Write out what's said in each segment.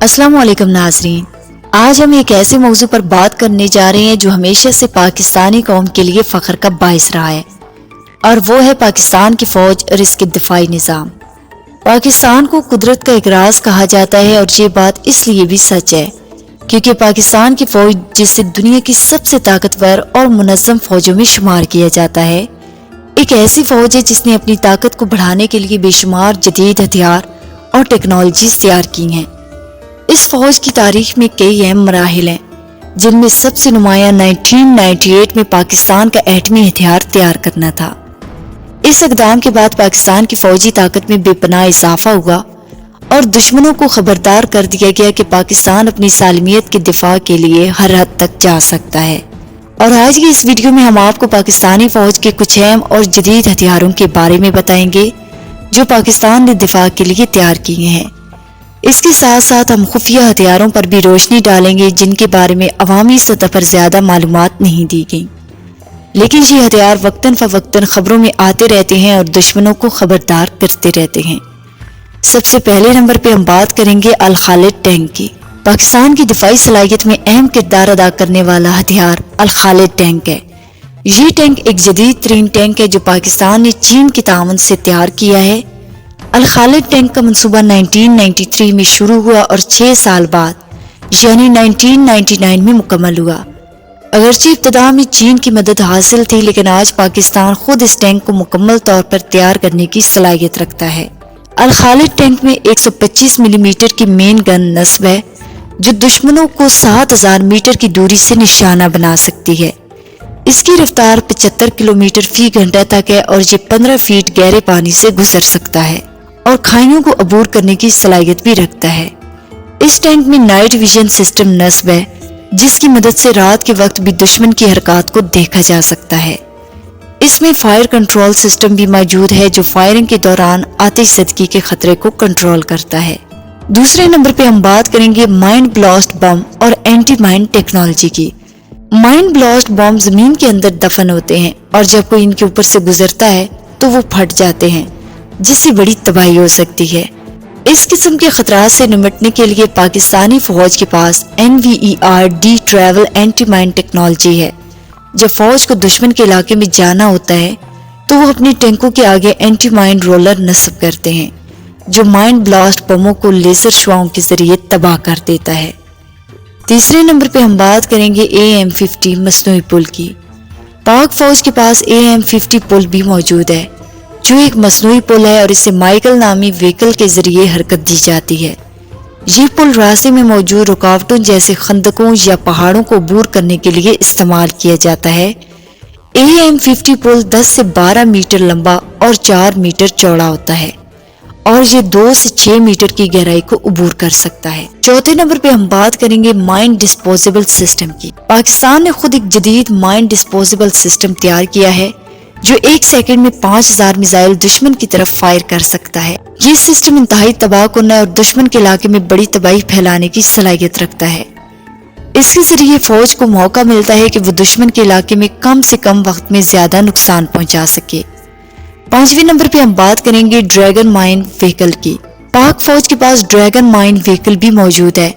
السلام علیکم ناظرین، آج ہم ایک ایسے موضوع پر بات کرنے جا رہے ہیں جو ہمیشہ سے پاکستانی قوم کے لیے فخر کا باعث رہا ہے، اور وہ ہے پاکستان کی فوج اور اس کے دفاعی نظام۔ پاکستان کو قدرت کا ایک راز کہا جاتا ہے، اور یہ بات اس لیے بھی سچ ہے کیونکہ پاکستان کی فوج، جسے دنیا کی سب سے طاقتور اور منظم فوجوں میں شمار کیا جاتا ہے، ایک ایسی فوج ہے جس نے اپنی طاقت کو بڑھانے کے لیے بے شمار جدید ہتھیار اور ٹیکنالوجیز تیار کی ہیں۔ اس فوج کی تاریخ میں کئی اہم مراحل ہیں، جن میں سب سے نمایاں 1998 میں پاکستان کا ایٹمی ہتھیار تیار کرنا تھا۔ اس اقدام کے بعد پاکستان کی فوجی طاقت میں بے پناہ اضافہ ہوا اور دشمنوں کو خبردار کر دیا گیا کہ پاکستان اپنی سالمیت کے دفاع کے لیے ہر حد تک جا سکتا ہے۔ اور آج کی اس ویڈیو میں ہم آپ کو پاکستانی فوج کے کچھ اہم اور جدید ہتھیاروں کے بارے میں بتائیں گے جو پاکستان نے دفاع کے لیے تیار کیے ہیں۔ اس کے ساتھ ساتھ ہم خفیہ ہتھیاروں پر بھی روشنی ڈالیں گے جن کے بارے میں عوامی سطح پر زیادہ معلومات نہیں دی گئیں، لیکن یہ ہتھیار وقتاً فوقتاً خبروں میں آتے رہتے ہیں اور دشمنوں کو خبردار کرتے رہتے ہیں۔ سب سے پہلے نمبر پہ ہم بات کریں گے الخالد ٹینک کی۔ پاکستان کی دفاعی صلاحیت میں اہم کردار ادا کرنے والا ہتھیار الخالد ٹینک ہے۔ یہ ٹینک ایک جدید ترین ٹینک ہے جو پاکستان نے چین کے تعاون سے تیار کیا ہے۔ الخالد ٹینک کا منصوبہ 1993 میں شروع ہوا اور 6 سال بعد یعنی 1999 میں مکمل ہوا۔ اگرچہ ابتدا میں چین کی مدد حاصل تھی، لیکن آج پاکستان خود اس ٹینک کو مکمل طور پر تیار کرنے کی صلاحیت رکھتا ہے۔ الخالد ٹینک میں 125 ملی میٹر کی مین گن نصب ہے جو دشمنوں کو 7000 میٹر کی دوری سے نشانہ بنا سکتی ہے۔ اس کی رفتار 75 کلومیٹر فی گھنٹہ تک ہے اور یہ 15 فیٹ گہرے پانی سے گزر سکتا ہے اور کھائیوں کو عبور کرنے کی صلاحیت بھی رکھتا ہے۔ اس ٹینک میں نائٹ ویژن سسٹم نصب ہے جس کی مدد سے رات کے وقت بھی دشمن کی حرکات کو دیکھا جا سکتا ہے۔ اس میں فائر کنٹرول سسٹم بھی موجود ہے جو فائرنگ کے دوران آتش زدگی کے خطرے کو کنٹرول کرتا ہے۔ دوسرے نمبر پہ ہم بات کریں گے مائنڈ بلاسٹ بم اور اینٹی مائن ٹیکنالوجی کی۔ مائنڈ بلاسٹ بم زمین کے اندر دفن ہوتے ہیں اور جب کوئی ان کے اوپر سے گزرتا ہے تو وہ پھٹ جاتے ہیں، جس سے بڑی تباہی ہو سکتی ہے۔ اس قسم کے خطرات سے نمٹنے کے لیے پاکستانی فوج کے پاس NVER-D travel anti mine technology ہے۔ جب فوج کو دشمن کے علاقے میں جانا ہوتا ہے تو وہ اپنے ٹینکوں کے آگے اینٹی مائن رولر نصب کرتے ہیں جو مائنڈ بلاسٹ بموں کو لیزر شعاعوں کے ذریعے تباہ کر دیتا ہے۔ تیسرے نمبر پہ ہم بات کریں گے AM-50 مصنوعی پل کی۔ پاک فوج کے پاس AM-50 پل بھی موجود ہے جو ایک مصنوعی پل ہے اور اسے مائیکل نامی وہیکل کے ذریعے حرکت دی جاتی ہے۔ یہ پل راستے میں موجود رکاوٹوں جیسے خندقوں یا پہاڑوں کو عبور کرنے کے لیے استعمال کیا جاتا ہے۔ AM-50 پل 10 سے 12 میٹر لمبا اور 4 میٹر چوڑا ہوتا ہے اور یہ 2 سے 6 میٹر کی گہرائی کو عبور کر سکتا ہے۔ چوتھے نمبر پہ ہم بات کریں گے مائن ڈسپوزیبل سسٹم کی۔ پاکستان نے خود ایک جدید مائن ڈسپوزیبل سسٹم تیار کیا ہے جو 1 سیکنڈ میں 5000 میزائل دشمن کی طرف فائر کر سکتا ہے۔ یہ سسٹم انتہائی تباہ کن ہے اور دشمن کے علاقے میں بڑی تباہی پھیلانے کی صلاحیت رکھتا ہے۔ اس کے ذریعے فوج کو موقع ملتا ہے کہ وہ دشمن کے علاقے میں کم سے کم وقت میں زیادہ نقصان پہنچا سکے۔ 5ویں نمبر پہ ہم بات کریں گے ڈریگن مائن وہیکل کی۔ پاک فوج کے پاس ڈریگن مائن وہیکل بھی موجود ہے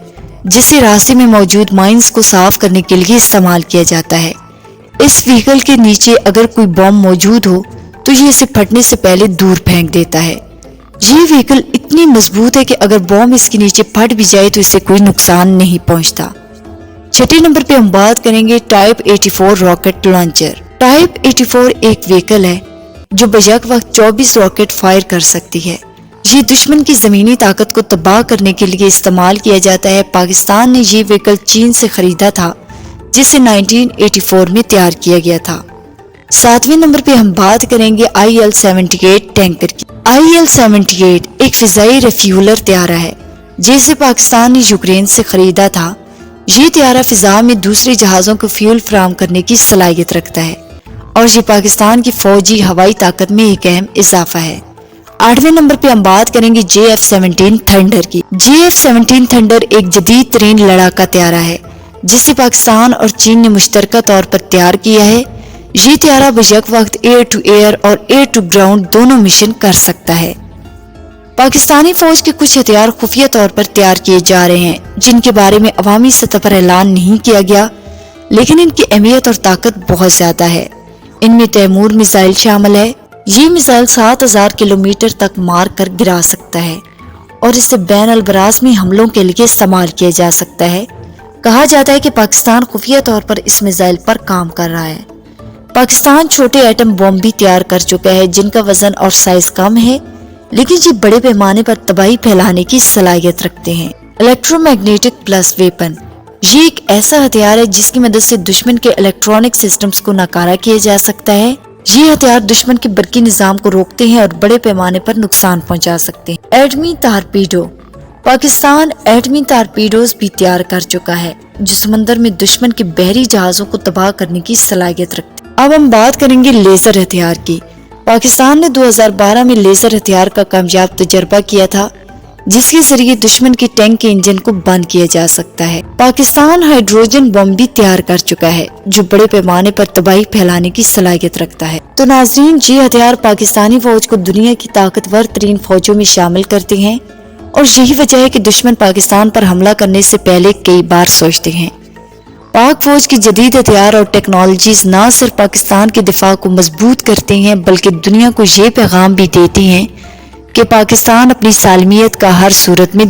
جسے راستے میں موجود مائنز کو صاف کرنے کے لیے استعمال کیا جاتا ہے۔ اس وہیکل کے نیچے اگر کوئی بم موجود ہو تو یہ اسے پھٹنے سے پہلے دور پھینک دیتا ہے۔ یہ وہیکل اتنی مضبوط ہے کہ اگر بم اس کے نیچے پھٹ بھی جائے تو اسے کوئی نقصان نہیں پہنچتا۔ 6 نمبر پہ ہم بات کریں گے ٹائپ 84 راکٹ لانچر۔ ٹائپ 84 ایک وہیکل ہے جو بیک وقت 24 راکٹ فائر کر سکتی ہے۔ یہ دشمن کی زمینی طاقت کو تباہ کرنے کے لیے استعمال کیا جاتا ہے۔ پاکستان نے یہ وہیکل چین سے خریدا تھا جسے 1984 میں تیار کیا گیا تھا۔ 7ویں نمبر پہ ہم بات کریں گے IL-78 ٹینکر کی۔ IL-78 ایک فضائی ریفیولر طیارہ ہے جسے پاکستان نے یوکرین سے خریدا تھا۔ یہ طیارہ فضا میں دوسرے جہازوں کو فیول فراہم کرنے کی صلاحیت رکھتا ہے اور یہ پاکستان کی فوجی ہوائی طاقت میں ایک اہم اضافہ ہے۔ 8ویں نمبر پہ ہم بات کریں گے JF-17 تھنڈر کی۔ JF-17 تھنڈر ایک جدید ترین لڑاکا طیارہ ہے جسے پاکستان اور چین نے مشترکہ طور پر تیار کیا ہے۔ یہ طیارہ بیک وقت ایئر ٹو ایئر اور ایئر ٹو گراؤنڈ دونوں مشن کر سکتا ہے۔ پاکستانی فوج کے کچھ ہتھیار خفیہ طور پر تیار کیے جا رہے ہیں جن کے بارے میں عوامی سطح پر اعلان نہیں کیا گیا، لیکن ان کی اہمیت اور طاقت بہت زیادہ ہے۔ ان میں تیمور میزائل شامل ہے۔ یہ میزائل 7000 کلومیٹر تک مار کر گرا سکتا ہے اور اسے بین البراعظمی حملوں کے لیے استعمال کیا جا سکتا ہے۔ کہا جاتا ہے کہ پاکستان خفیہ طور پر اس میزائل پر کام کر رہا ہے۔ پاکستان چھوٹے ایٹم بم بھی تیار کر چکا ہے جن کا وزن اور سائز کم ہے، لیکن یہ بڑے پیمانے پر تباہی پھیلانے کی صلاحیت رکھتے ہیں۔ الیکٹرو میگنیٹک پلس ویپن، یہ ایک ایسا ہتھیار ہے جس کی مدد سے دشمن کے الیکٹرانک سسٹمز کو ناکارہ کیا جا سکتا ہے۔ یہ ہتھیار دشمن کے برقی نظام کو روکتے ہیں اور بڑے پیمانے پر نقصان پہنچا سکتے ہیں۔ ایٹمی تارپیڈو، پاکستان ایٹمی تارپیڈوز بھی تیار کر چکا ہے جو سمندر میں دشمن کے بحری جہازوں کو تباہ کرنے کی صلاحیت رکھتے ہیں۔ اب ہم بات کریں گے لیزر ہتھیار کی۔ پاکستان نے 2012 میں لیزر ہتھیار کا کامیاب تجربہ کیا تھا جس کے ذریعے دشمن کے ٹینک کے انجن کو بند کیا جا سکتا ہے۔ پاکستان ہائیڈروجن بم بھی تیار کر چکا ہے جو بڑے پیمانے پر تباہی پھیلانے کی صلاحیت رکھتا ہے۔ تو ناظرین، یہ ہتھیار پاکستانی فوج کو دنیا کی طاقتور ترین فوجوں میں شامل کرتے ہیں اور یہی وجہ ہے کہ دشمن پاکستان پر حملہ کرنے سے پہلے کئی بار سوچتے ہیں۔ پاک فوج کی جدید ہتھیار اور ٹیکنالوجیز نہ صرف پاکستان کے دفاع کو مضبوط کرتے ہیں بلکہ دنیا کو یہ پیغام بھی دیتی ہیں کہ پاکستان اپنی سالمیت کا ہر صورت میں